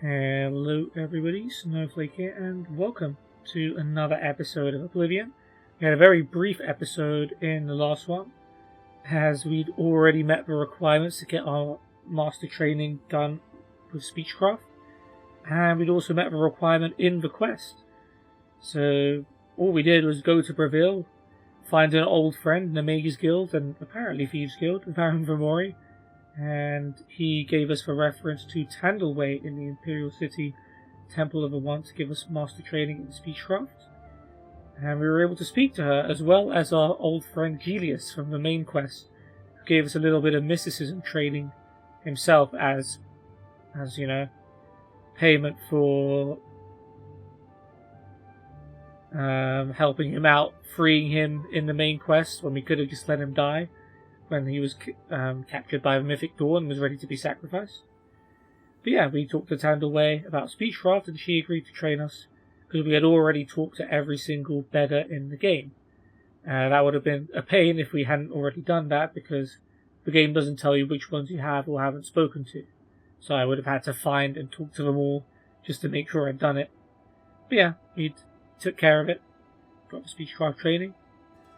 Hello everybody, Snowflake here, and welcome to another episode of Oblivion. We had a very brief episode in the last one, as we'd already met the requirements to get our master training done with Speechcraft, and we'd also met the requirement in the quest. So all we did was go to Breville, find an old friend in the Mages Guild, and apparently Thieves Guild, Baron Vermori, and he gave us the reference to Tandalway in the Imperial City Temple of the One to give us master training in Speechcraft. And we were able to speak to her, as well as our old friend Julius from the main quest, who gave us a little bit of mysticism training himself as you know, payment for helping him out, freeing him in the main quest when we could have just let him die when he was captured by the Mythic Dawn and was ready to be sacrificed. But yeah, we talked to Tandalway about Speechcraft, and she agreed to train us because we had already talked to every single beggar in the game. That would have been a pain if we hadn't already done that, because the game doesn't tell you which ones you have or haven't spoken to. So I would have had to find and talk to them all just to make sure I'd done it. But yeah, we took care of it, got the Speechcraft training,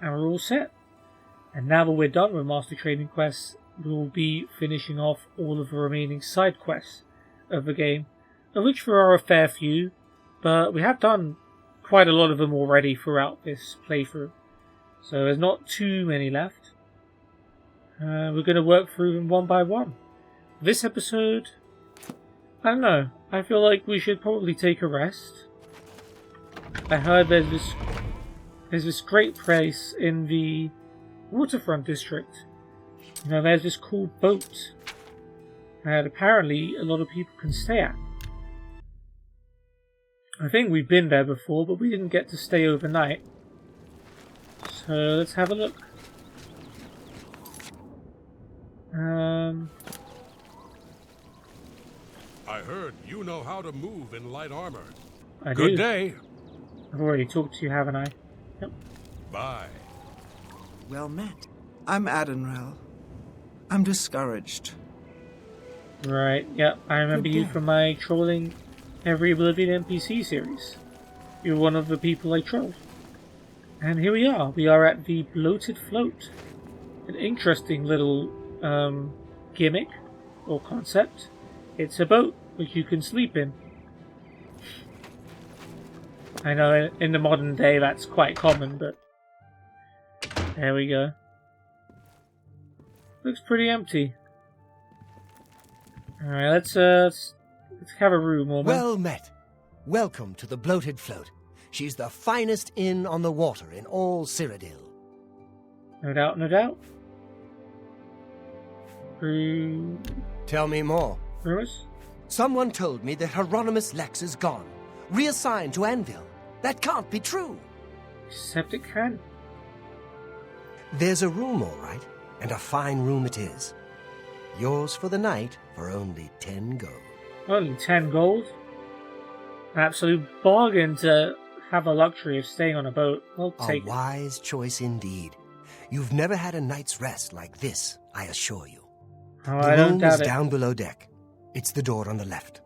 and we're all set. And now that we're done with Master Training quests, we'll be finishing off all of the remaining side quests of the game, of which there are a fair few, but we have done quite a lot of them already throughout this playthrough. So there's not too many left. We're going to work through them one by one. This episode, I don't know, I feel like we should probably take a rest. I heard there's this great place in the waterfront district. You know, there's this cool boat that apparently a lot of people can stay at. I think we've been there before, but we didn't get to stay overnight. So let's have a look. I heard you know how to move in light armor. I Good do. day. I've already talked to you, haven't I? Yep. Bye. Well met. I'm Adenrel. I'm discouraged. Right, yep. I remember you day. from my trolling every Oblivion NPC series. You're one of the people I trolled. And here we are. We are at the Bloated Float. An interesting little gimmick or concept. It's a boat which you can sleep in. I know in the modern day that's quite common, but there we go. Looks pretty empty. Alright, let's have a room, woman. Well met. Welcome to the Bloated Float. She's the finest inn on the water in all Cyrodiil. No doubt, no doubt. Tell me more. Rumors? Someone told me that Hieronymus Lex is gone, reassigned to Anvil. That can't be true. Except it can. There's a room, all right, and a fine room it is. Yours for the night for only 10 gold. Only 10 gold? An absolute bargain to have the luxury of staying on a boat. I'll take A wise choice indeed. You've never had a night's rest like this, I assure you. it. Oh, The I don't room doubt is it. down below deck. It's the door on the left.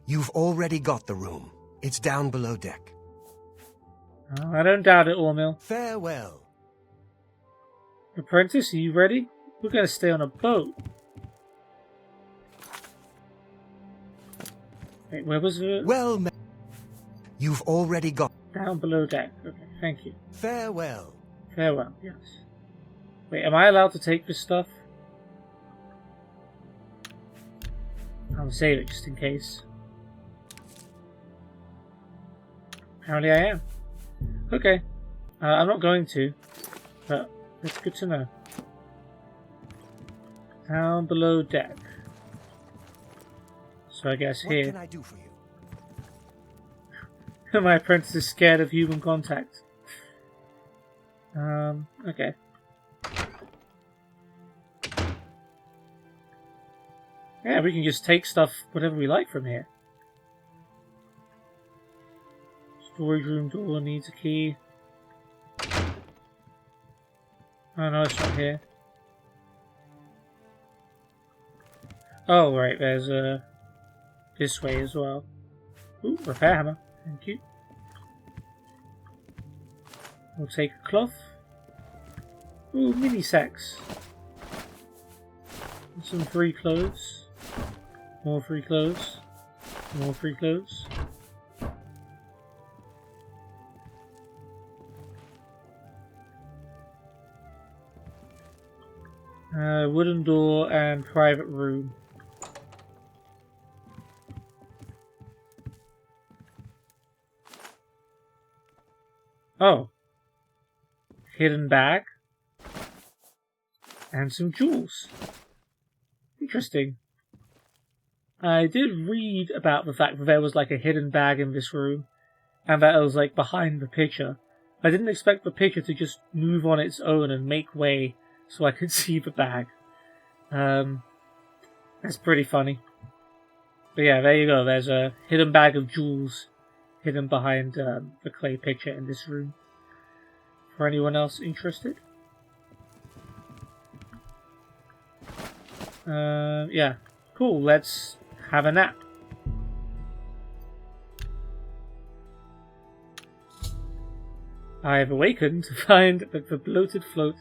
You've already got the room. It's down below deck. Oh, I don't doubt it, Ormil. Farewell. Apprentice, are you ready? We're going to stay on a boat. Wait, where was it? Well met. You've already got... Down below deck. Okay, thank you. Farewell. Farewell, yes. Wait, am I allowed to take this stuff? I'll save it just in case. Apparently I am. Okay. I'm not going to, but it's good to know. Down below deck. So I guess What here. can I do for you? My apprentice is scared of human contact. Okay. Yeah, we can just take stuff, whatever we like from here. Storage room door needs a key. Oh no, it's not here. Oh, right, there's this way as well. Ooh, repair hammer. Thank you. We'll take a cloth. Ooh, mini sacks. Some free clothes. More free clothes. More free clothes. Wooden door and private room. Oh. Hidden bag. And some jewels. Interesting. I did read about the fact that there was like a hidden bag in this room. And that it was like behind the picture. I didn't expect the picture to just move on its own and make way so I could see the bag. That's pretty funny. But yeah, there you go. There's a hidden bag of jewels hidden behind the clay picture in this room. For anyone else interested? Yeah. Cool, let's have a nap. I have awakened to find that the bloated float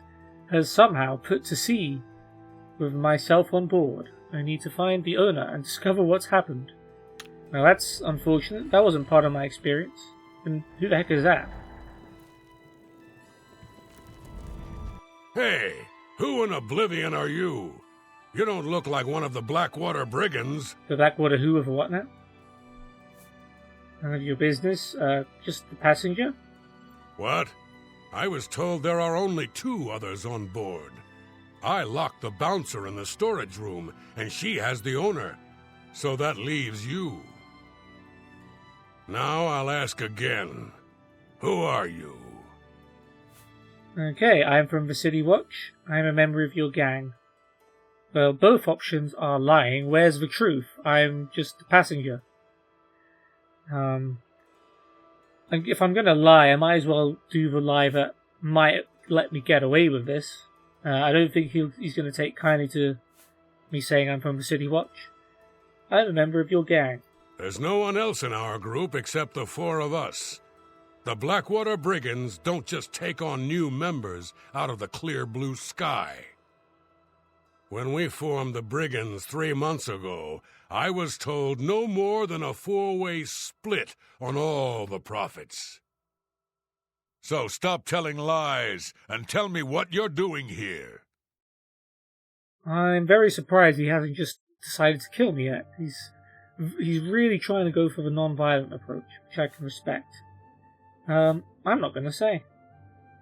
has somehow put to sea with myself on board. I need to find the owner and discover what's happened. Now that's unfortunate. That wasn't part of my experience. And who the heck is that? Hey, who in Oblivion are you? You don't look like one of the Blackwater brigands. The Blackwater who of what now? None of your business. Just the passenger? What? I was told there are only 2 others on board. I locked the bouncer in the storage room, and she has the owner. So that leaves you. Now I'll ask again. Who are you? Okay, I'm from the City Watch. I'm a member of your gang. Well, both options are lying. Where's the truth? I'm just a passenger. If I'm gonna lie, I might as well do the lie that might let me get away with this. I don't think he's gonna take kindly to me saying I'm from the City Watch. I'm a member of your gang. There's no one else in our group except the 4 of us. The Blackwater brigands don't just take on new members out of the clear blue sky. When we formed the brigands 3 months ago, I was told no more than a 4-way split on all the profits. So stop telling lies and tell me what you're doing here. I'm very surprised he hasn't just decided to kill me yet. He's really trying to go for the non-violent approach, which I can respect. I'm not going to say.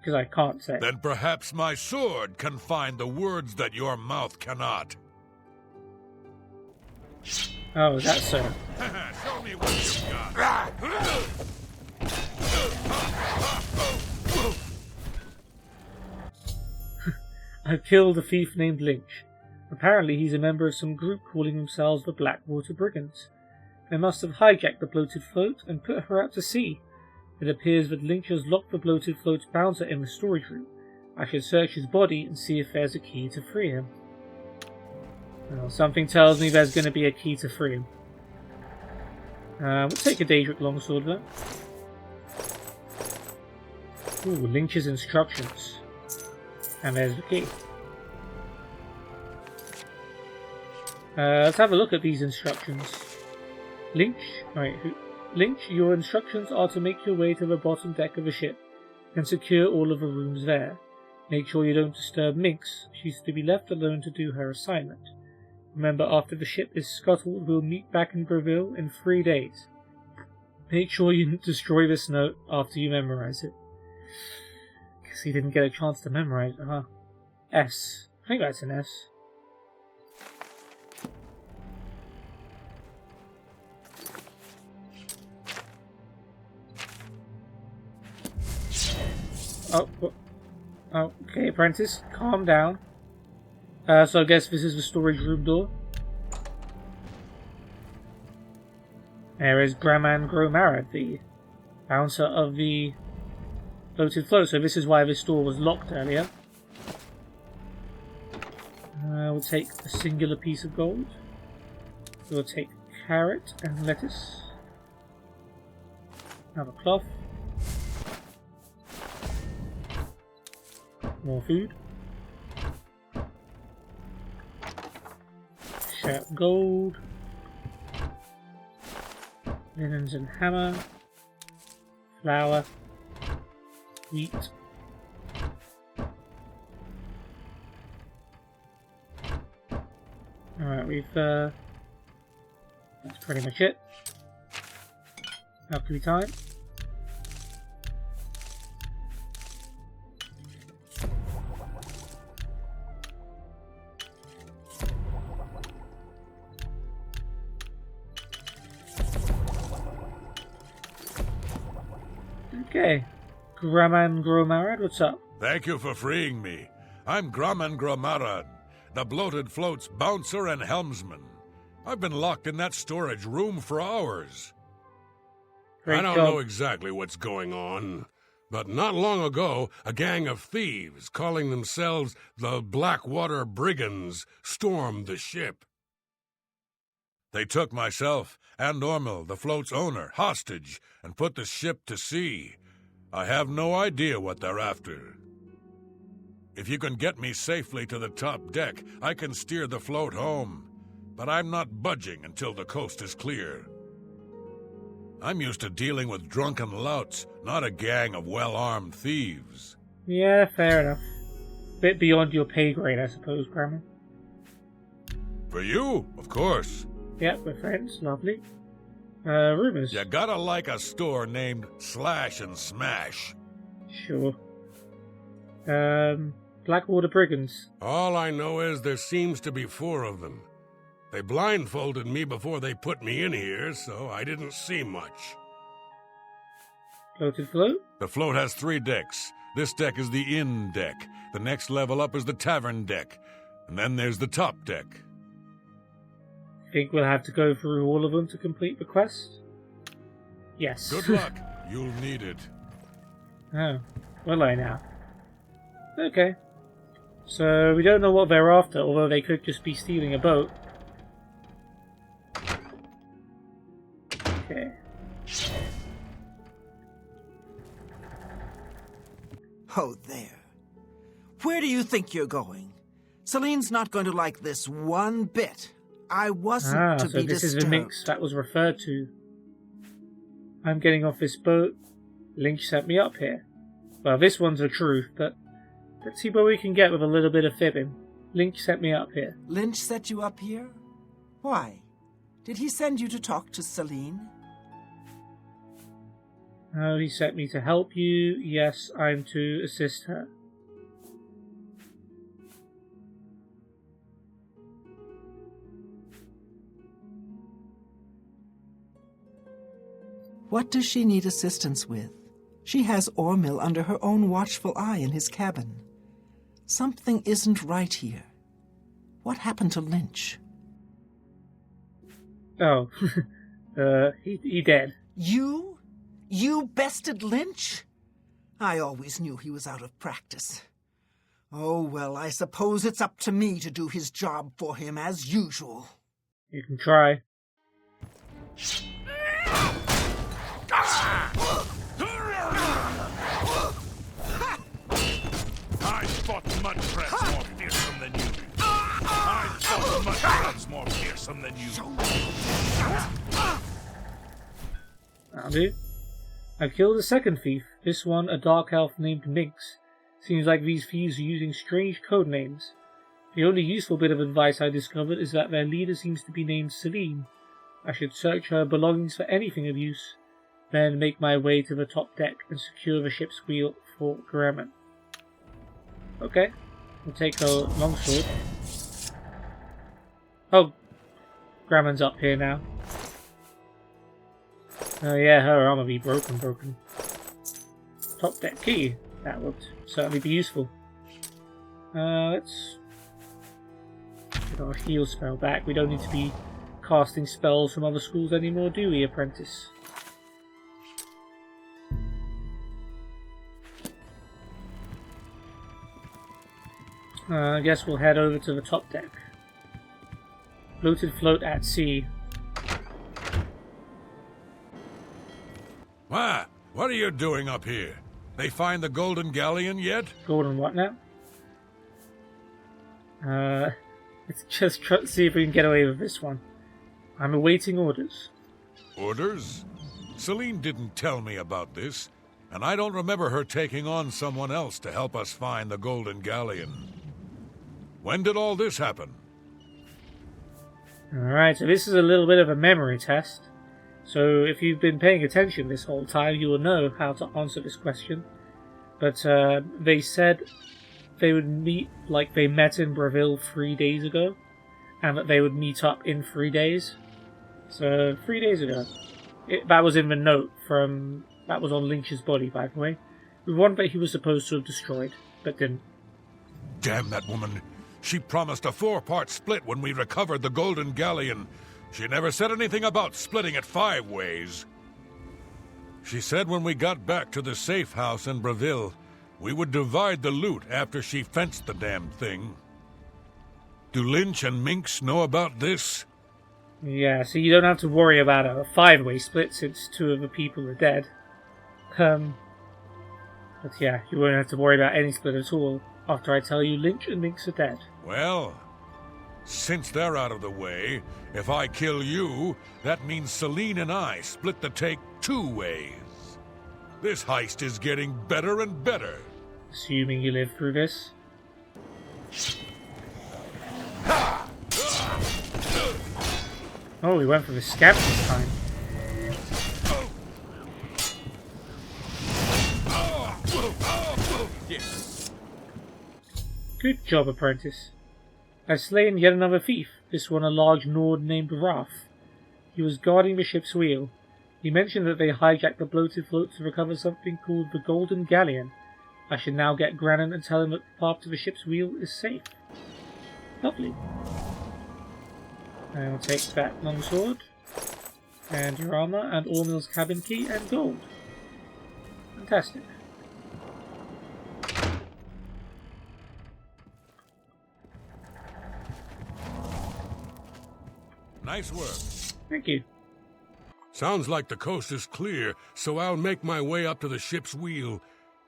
Because I can't say. Then perhaps my sword can find the words that your mouth cannot. Oh, is that so? Show me what you've got. I've killed a thief named Lynch. Apparently he's a member of some group calling themselves the Blackwater Brigands. They must have hijacked the bloated float and put her out to sea. It appears that Lynch has locked the bloated float's bouncer in the storage room. I should search his body and see if there's a key to free him. Well, something tells me there's going to be a key to free him. We'll take a Daedric longsword though. Ooh, Lynch's instructions. And there's the key. Let's have a look at these instructions. Lynch, your instructions are to make your way to the bottom deck of the ship and secure all of the rooms there. Make sure you don't disturb Minx. She's to be left alone to do her assignment. Remember, after the ship is scuttled, we'll meet back in Breville in 3 days. Make sure you destroy this note after you memorize it. Guess he didn't get a chance to memorize it, huh? S. I think that's an S. Oh, okay, apprentice, calm down. So I guess this is the storage room door. There is Graman Gromara, the bouncer of the bloated float. So this is why this door was locked earlier. We'll take a singular piece of gold. We'll take carrot and lettuce. Another cloth. More food. Sharp gold. Linens and hammer. Flour. Wheat. Alright, that's pretty much it. Alchemy time. Okay. Graman Gromarad, what's up? Thank you for freeing me. I'm Graman Gromarad, the bloated float's bouncer and helmsman. I've been locked in that storage room for hours. I don't know exactly what's going on, but not long ago, a gang of thieves calling themselves the Blackwater Brigands stormed the ship. They took myself and Ormil, the float's owner, hostage and put the ship to sea. I have no idea what they're after. If you can get me safely to the top deck, I can steer the float home. But I'm not budging until the coast is clear. I'm used to dealing with drunken louts, not a gang of well-armed thieves. Yeah, fair enough. Bit beyond your pay grade, I suppose, Grammar. For you, of course. Yeah, we're friends. Lovely. Rumors. You gotta like a store named Slash and Smash. Sure. Blackwater Brigands. All I know is there seems to be 4 of them. They blindfolded me before they put me in here, so I didn't see much. Floated float? The float has 3 decks. This deck is the inn deck. The next level up is the tavern deck. And then there's the top deck. Think we'll have to go through all of them to complete the quest? Yes. Good luck. You'll need it. Oh, will I now? Okay. So we don't know what they're after, although they could just be stealing a boat. Okay. Oh, there. Where do you think you're going? Celine's not going to like this one bit. I wasn't to be this disturbed. is the minx that was referred to. I'm getting off this boat. Lynch sent me up here. Well, this one's the truth, but let's see what we can get with a little bit of fibbing. Lynch sent me up here. Lynch set you up here? Why? Did he send you to talk to Celine? Oh, he sent me to help you. Yes, I'm to assist her. What does she need assistance with? She has Ormil under her own watchful eye in his cabin. Something isn't right here. What happened to Lynch? Oh, he dead. You? You bested Lynch? I always knew he was out of practice. Oh, well, I suppose it's up to me to do his job for him as usual. You can try. I fought mud crabs more fearsome than you. I fought mud crabs more fearsome than you. That'll do. I've killed a second thief. This one, a dark elf named Minx. Seems like these thieves are using strange code names. The only useful bit of advice I discovered is that their leader seems to be named Celine. I should search her belongings for anything of use, then make my way to the top deck and secure the ship's wheel for Grammon. Okay, we'll take the longsword. Oh, Grammon's up here now. Oh yeah, her armor be broken. Top deck key. That would certainly be useful. Let's get our heal spell back. We don't need to be casting spells from other schools anymore, do we, apprentice? I guess we'll head over to the top deck. Bloated float at sea. What are you doing up here? They find the Golden Galleon yet? Golden what now? Let's just see if we can get away with this one. I'm awaiting orders. Orders? Celine didn't tell me about this, and I don't remember her taking on someone else to help us find the Golden Galleon. When did all this happen? Alright, so this is a little bit of a memory test. So if you've been paying attention this whole time, you will know how to answer this question. But they said they would meet, like they met in Breville 3 days ago, and that they would meet up in 3 days. So 3 days ago. That was in the note from... That was on Lynch's body, by the way. The one that he was supposed to have destroyed, but didn't. Damn that woman. She promised a 4-part split when we recovered the Golden Galleon. She never said anything about splitting it 5 ways. She said when we got back to the safe house in Breville, we would divide the loot after she fenced the damn thing. Do Lynch and Minx know about this? Yeah, so you don't have to worry about a 5-way split since 2 of the people are dead. But yeah, you won't have to worry about any split at all after I tell you Lynch and Minx are dead. Well, since they're out of the way, if I kill you, that means Celine and I split the take 2 ways. This heist is getting better and better. Assuming you live through this. Oh, we went for the scab this time. Good job, apprentice. I've slain yet another thief, this one a large Nord named Raph. He was guarding the ship's wheel. He mentioned that they hijacked the bloated float to recover something called the Golden Galleon. I should now get Grannon and tell him that the path to the ship's wheel is safe. Lovely. I'll take that longsword, and your armour, and Ormill's cabin key, and gold. Fantastic. Nice work. Thank you. Sounds like the coast is clear, so I'll make my way up to the ship's wheel.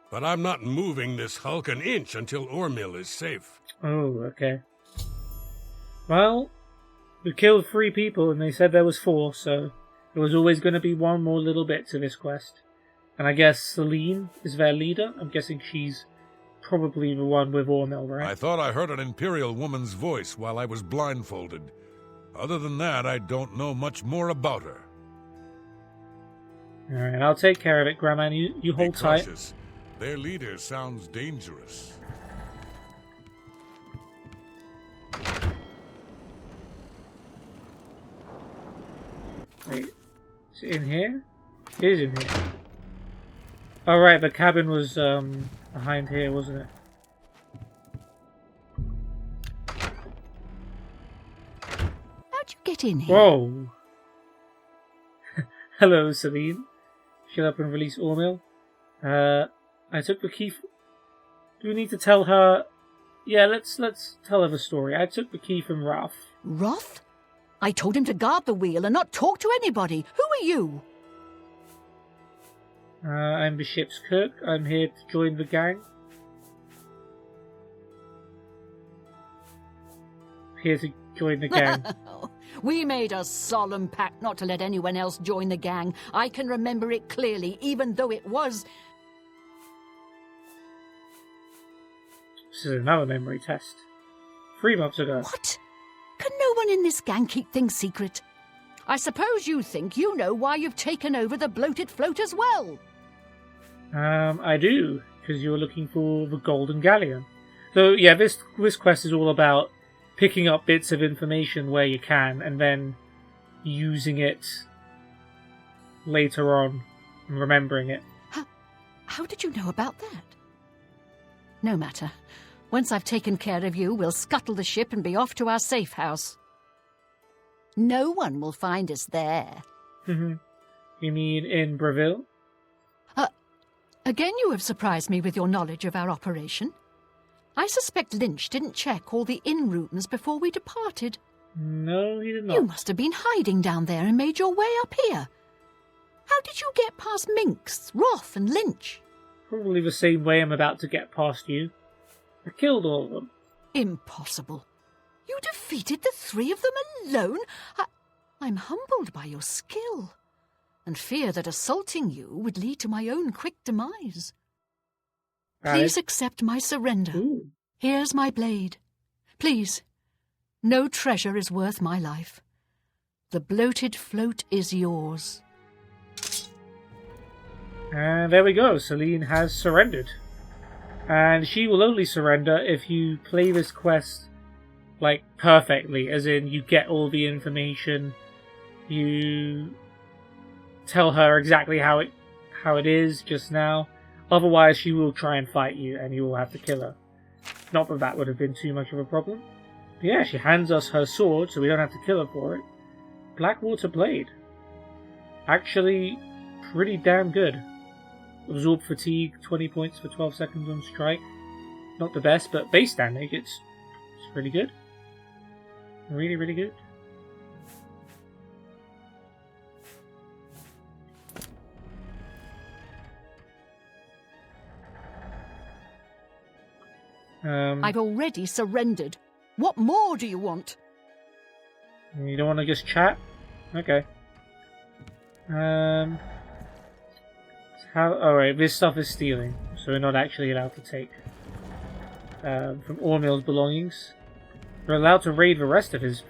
But I'm not moving this hulk an inch until Ormill is safe. Oh, okay. Well, we killed 3 people and they said there was 4, so there was always going to be one more little bit to this quest. And I guess Celine is their leader. I'm guessing she's probably the one with Ormill, right? I thought I heard an Imperial woman's voice while I was blindfolded. Other than that, I don't know much more about her. Alright, I'll take care of it, Grandman. You hold tight. Cautious. Their leader sounds dangerous. Wait, is it in here? It is in here. Oh right, the cabin was behind here, wasn't it? How'd you get in here? Whoa! Hello, Celine. Shut up and release Ormill. I took the key. Do we need to tell her? Yeah, let's tell her the story. I took the key from Ralph. Roth? I told him to guard the wheel and not talk to anybody. Who are you? I'm the ship's cook. I'm here to join the gang. Here to join the gang. We made a solemn pact not to let anyone else join the gang. I can remember it clearly, even though it was... This is another memory test. 3 months ago. What? Can no one in this gang keep things secret? I suppose you think you know why you've taken over the bloated float as well. I do, because you're looking for the Golden Galleon. So, yeah, this quest is all about picking up bits of information where you can, and then using it later on, and remembering it. How did you know about that? No matter. Once I've taken care of you, we'll scuttle the ship and be off to our safe house. No one will find us there. You mean in Breville? Again, you have surprised me with your knowledge of our operation. I suspect Lynch didn't check all the inn rooms before we departed. No, he did not. You must have been hiding down there and made your way up here. How did you get past Minx, Roth, and Lynch? Probably the same way I'm about to get past you. I killed all of them. Impossible. You defeated the three of them alone? I'm humbled by your skill, and fear that assaulting you would lead to my own quick demise. Please accept my surrender. Ooh. Here's my blade. Please. No treasure is worth my life. The bloated float is yours. And there we go. Celine has surrendered. And she will only surrender if you play this quest, like, perfectly. As in, you get all the information. You tell her exactly how it is just now. Otherwise, she will try and fight you, and you will have to kill her. Not that that would have been too much of a problem. But yeah, she hands us her sword, so we don't have to kill her for it. Blackwater Blade. Actually, pretty damn good. Absorb fatigue, 20 points for 12 seconds on strike. Not the best, but base damage, it's really good. Really, really good. I've already surrendered. What more do you want? You don't want to just chat? Okay. Alright, this stuff is stealing, so we're not actually allowed to take from Ormill's belongings. We're allowed to raid the rest of his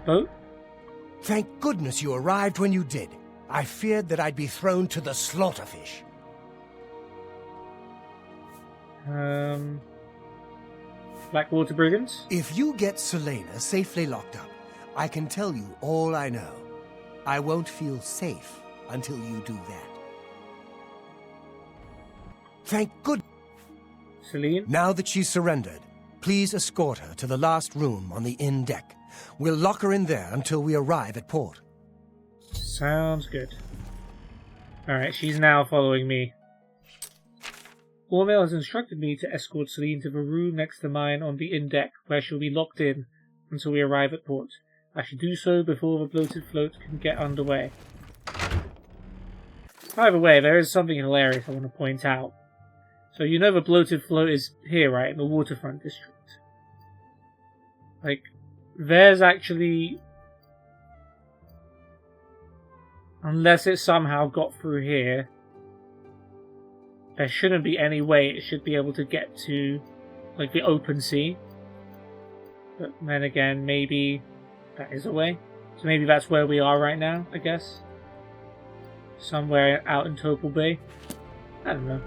boat. Thank goodness you arrived when you did. I feared that I'd be thrown to the slaughterfish. Blackwater Brigands? If you get Selena safely locked up, I can tell you all I know. I won't feel safe until you do that. Thank good. Celine? Now that she's surrendered, please escort her to the last room on the inn deck. We'll lock her in there until we arrive at port. Sounds good. Alright, she's now following me. Ormill has instructed me to escort Celine to the room next to mine on the inn deck, where she'll be locked in until we arrive at port. I should do so before the bloated float can get underway. By the way, there is something hilarious I want to point out. So you know the bloated float is here, right, in the waterfront district. Like, there's actually... Unless it somehow got through here, there shouldn't be any way it should be able to get to, like, the open sea. But then again, maybe that is a way. So maybe that's where we are right now, I guess. Somewhere out in Topal Bay. I don't know.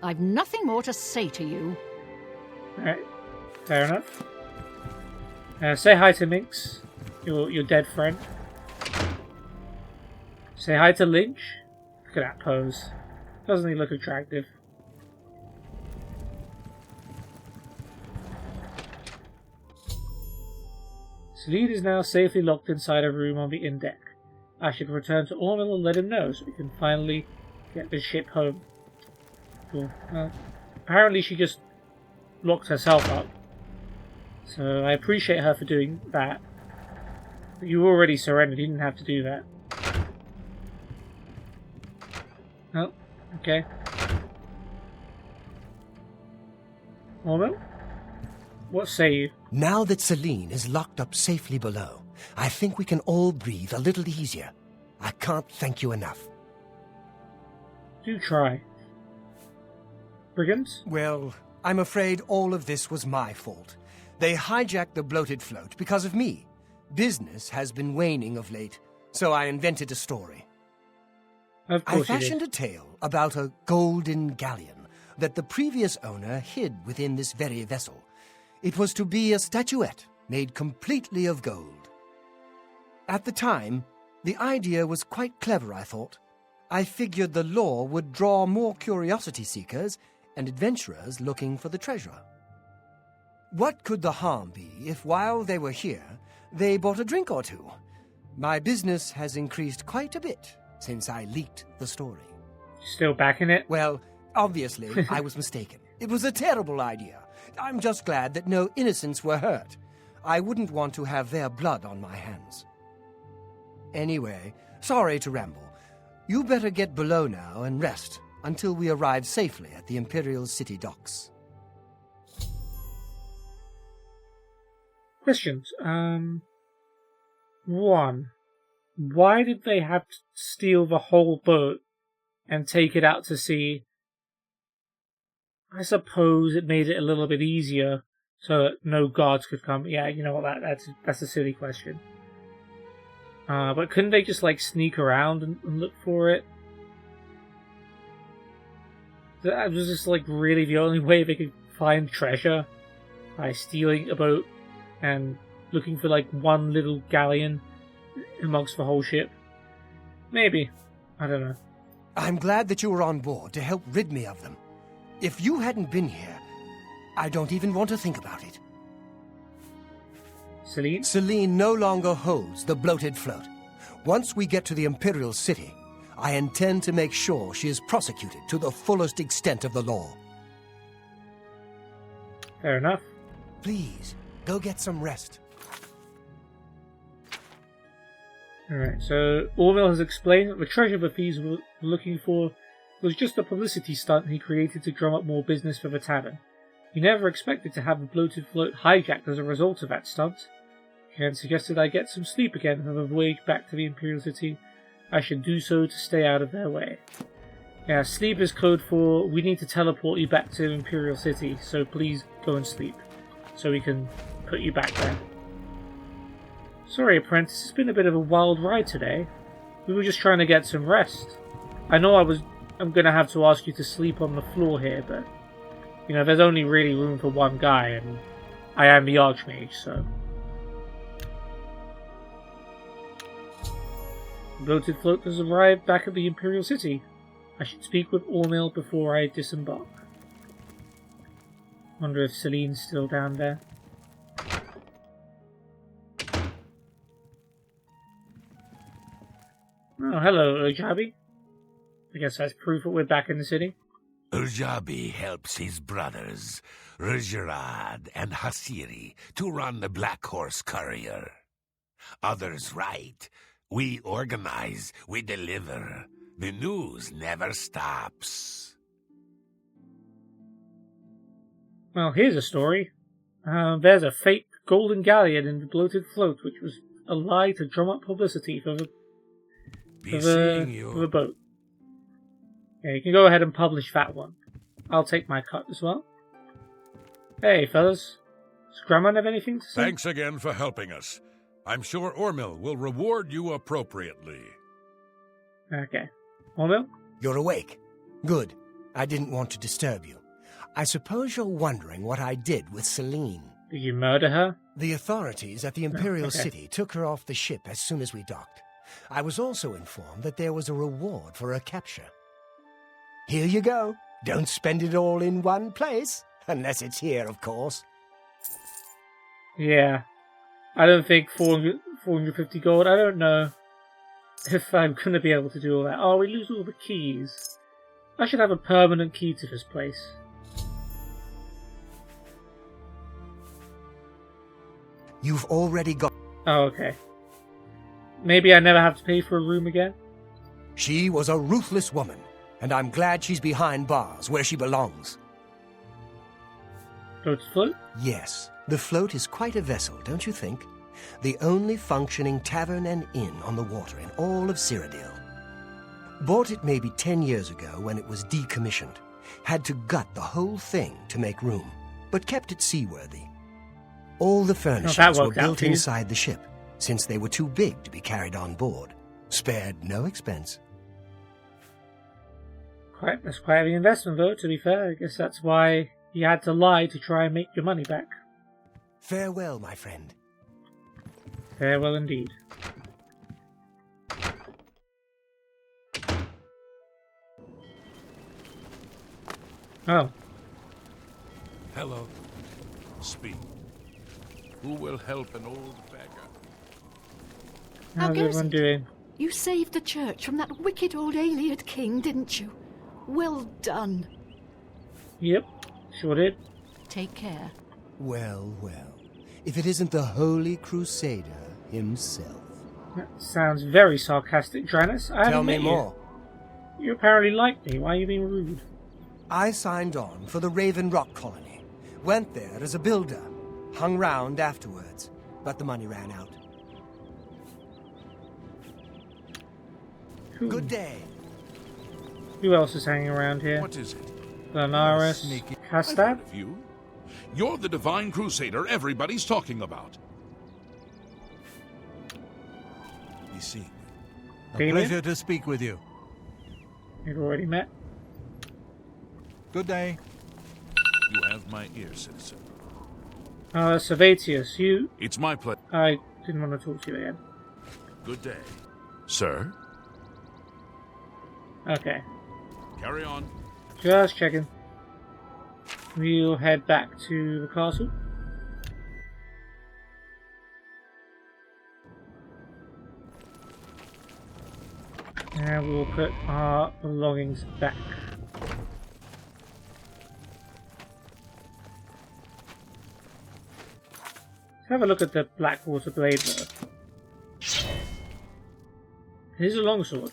I've nothing more to say to you. Alright, fair enough. Say hi to Minx, your dead friend. Say hi to Lynch. Look at that pose. Doesn't he look attractive? Celine is now safely locked inside a room on the inn deck. I should return to Ormill and let him know so we can finally get the ship home. Cool. Well, apparently she just locked herself up. So I appreciate her for doing that. But you already surrendered, you didn't have to do that. Oh, okay. Ormill? What say you? Now that Celine is locked up safely below, I think we can all breathe a little easier. I can't thank you enough. Do try. Brigands? Well, I'm afraid all of this was my fault. They hijacked the bloated float because of me. Business has been waning of late, so I invented a story. Of I course you fashioned did. a tale about a golden galleon that the previous owner hid within this very vessel. It was to be a statuette made completely of gold. At the time, the idea was quite clever, I thought. I figured the lore would draw more curiosity seekers and adventurers looking for the treasure. What could the harm be if while they were here, they bought a drink or two? My business has increased quite a bit since I leaked the story. Still backing it? Well, obviously, I was mistaken. It was a terrible idea. I'm just glad that no innocents were hurt. I wouldn't want to have their blood on my hands. Anyway, sorry to ramble. You better get below now and rest until we arrive safely at the Imperial City docks. Questions. One. Why did they have to steal the whole boat and take it out to sea? I suppose it made it a little bit easier so that no guards could come. Yeah, you know what, that's a silly question. But couldn't they just like sneak around and look for it? That was just like really the only way they could find treasure, by stealing a boat and looking for like one little galleon amongst the whole ship. Maybe. I don't know. I'm glad that you were on board to help rid me of them. If you hadn't been here, I don't even want to think about it. Celine? Celine no longer holds the bloated float. Once we get to the Imperial City, I intend to make sure she is prosecuted to the fullest extent of the law. Fair enough. Please, go get some rest. Alright, so Orville has explained that the treasure the thieves were looking for was just a publicity stunt he created to drum up more business for the tavern. He never expected to have the bloated float hijacked as a result of that stunt. He then suggested I get some sleep again on the voyage back to the Imperial City. I should do so to stay out of their way. Yeah, sleep is code for we need to teleport you back to Imperial City, so please go and sleep, so we can put you back there. Sorry, apprentice, it's been a bit of a wild ride today. We were just trying to get some rest. I know I'm going to have to ask you to sleep on the floor here, but, you know, there's only really room for one guy, and I am the Archmage, so... The bloated float has arrived back at the Imperial City. I should speak with Ormil before I disembark. Wonder if Celine's still down there. Oh, hello, Ojabi. I guess that's proof that we're back in the city. Urjabi helps his brothers, Rujirad and Hasiri, to run the Black Horse Courier. Others write. We organize, we deliver. The news never stops. Well, here's a story. There's a fake golden galleon in the bloated float, which was a lie to drum up publicity for the boat. Yeah, you can go ahead and publish that one. I'll take my cut as well. Hey, fellas. Does Grandma have anything to say? Thanks again for helping us. I'm sure Ormil will reward you appropriately. Okay. Ormil? You're awake. Good. I didn't want to disturb you. I suppose you're wondering what I did with Celine. Did you murder her? The authorities at the Imperial okay. City took her off the ship as soon as we docked. I was also informed that there was a reward for her capture. Here you go. Don't spend it all in one place. Unless it's here, of course. Yeah. I don't think 450 gold. I don't know if I'm going to be able to do all that. Oh, we lose all the keys. I should have a permanent key to this place. You've already got... Oh, okay. Maybe I never have to pay for a room again? She was a ruthless woman, and I'm glad she's behind bars where she belongs. Float's float? Yes. The float is quite a vessel, don't you think? The only functioning tavern and inn on the water in all of Cyrodiil. Bought it maybe 10 years ago when it was decommissioned. Had to gut the whole thing to make room, but kept it seaworthy. All the furnishings were built inside the ship, since they were too big to be carried on board. Spared no expense. That's quite an investment, though, to be fair. I guess that's why you had to lie to try and make your money back. Farewell, my friend. Farewell indeed. Oh. Hello. Speak. Who will help an old beggar? How's goes everyone it? doing? You saved the church from that wicked old Aliad king, didn't you? Well done. Yep, sure did. Take care. Well, well. if it isn't the Holy Crusader himself. That sounds very sarcastic, Dranis. I Tell haven't me met more. You apparently like me. Why are you being rude? I signed on for the Raven Rock Colony. Went there as a builder. Hung round afterwards, but the money ran out. Good day. Who else is hanging around here? What is it? Lanaris, Sneaky. I've Hastad? heard of you. You're the Divine Crusader everybody's talking about. You see. A Damien? pleasure to speak with you. You've already met. Good day. You have my ear, citizen. Servatius, you... It's my pleasure. I didn't want to talk to you again. Good day. Sir, Okay. carry on. Just checking. We'll head back to the castle. And we'll put our belongings back. Let's have a look at the Blackwater blade though. It is a longsword.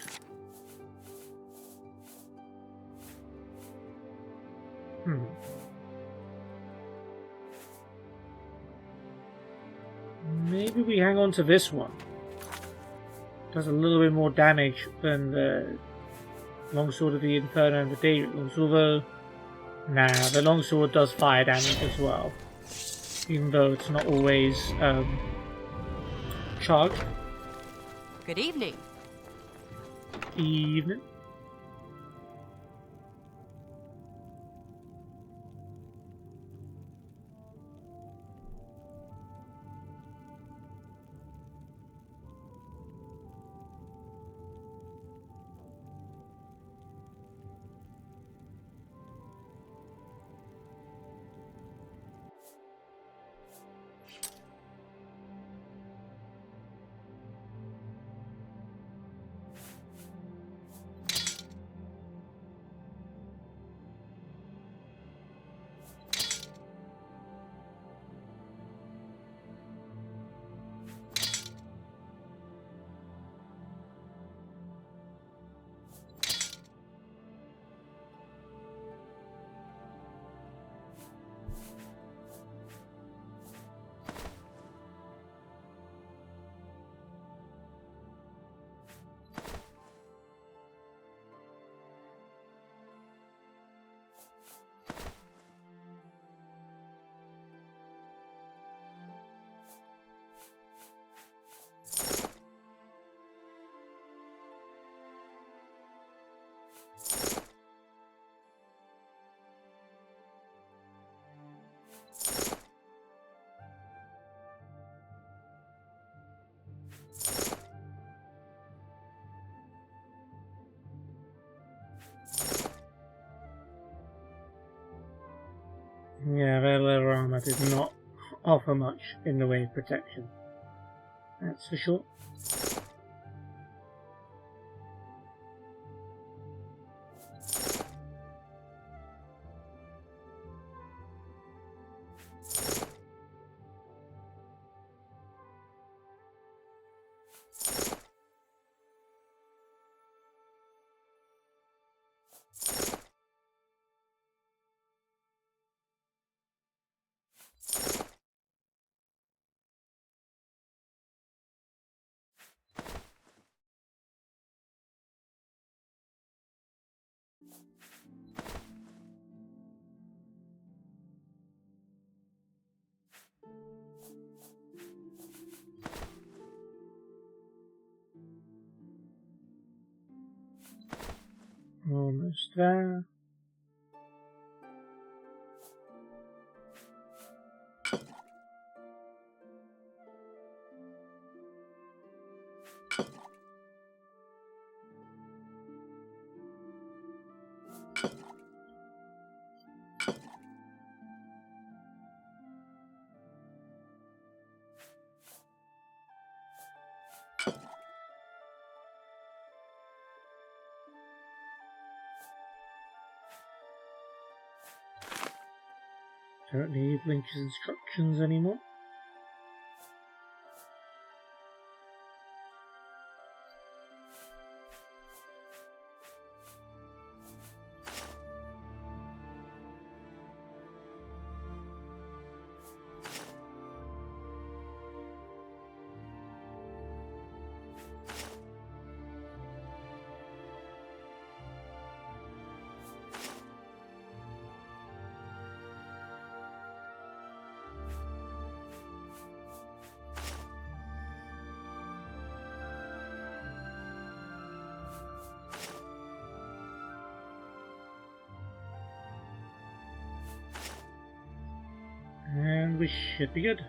Maybe we hang on to this one. Does a little bit more damage than the longsword of the Inferno and the Daedrons, although nah, the longsword does fire damage as well, even though it's not always charged. Good evening. Evening. Yeah, their leather armor did not offer much in the way of protection. That's for sure. Almost there. Don't need Lynch's instructions anymore. and we should be good.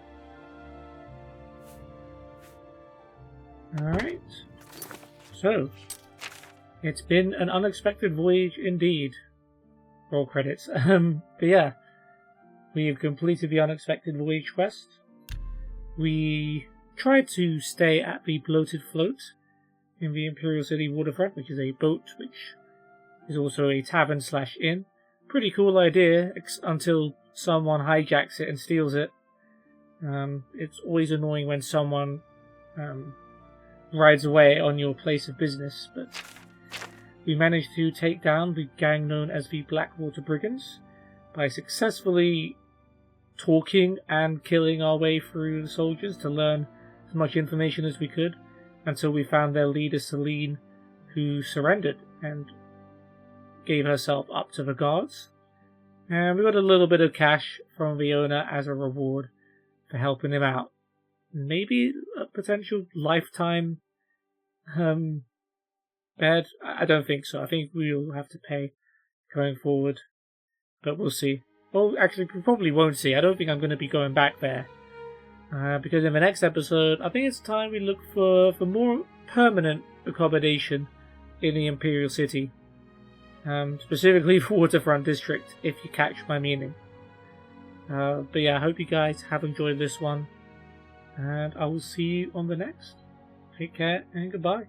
Alright. So, it's been an unexpected voyage indeed. Roll credits. But yeah, we have completed the unexpected voyage quest. We tried to stay at the bloated float in the Imperial City waterfront, which is a boat which is also a tavern/inn. Pretty cool idea until someone hijacks it and steals it. It's always annoying when someone rides away on your place of business, but we managed to take down the gang known as the Blackwater Brigands by successfully talking and killing our way through the soldiers to learn as much information as we could until we found their leader Celine, who surrendered and gave herself up to the guards. And we got a little bit of cash from the owner as a reward for helping him out. Maybe a potential lifetime bed? I don't think so. I think we'll have to pay going forward. But we'll see. Well, actually, we probably won't see. I don't think I'm going to be going back there. Because in the next episode, I think it's time we look for more permanent accommodation in the Imperial City. Specifically for Waterfront District, if you catch my meaning. But yeah, I hope you guys have enjoyed this one. And I will see you on the next. Take care and goodbye.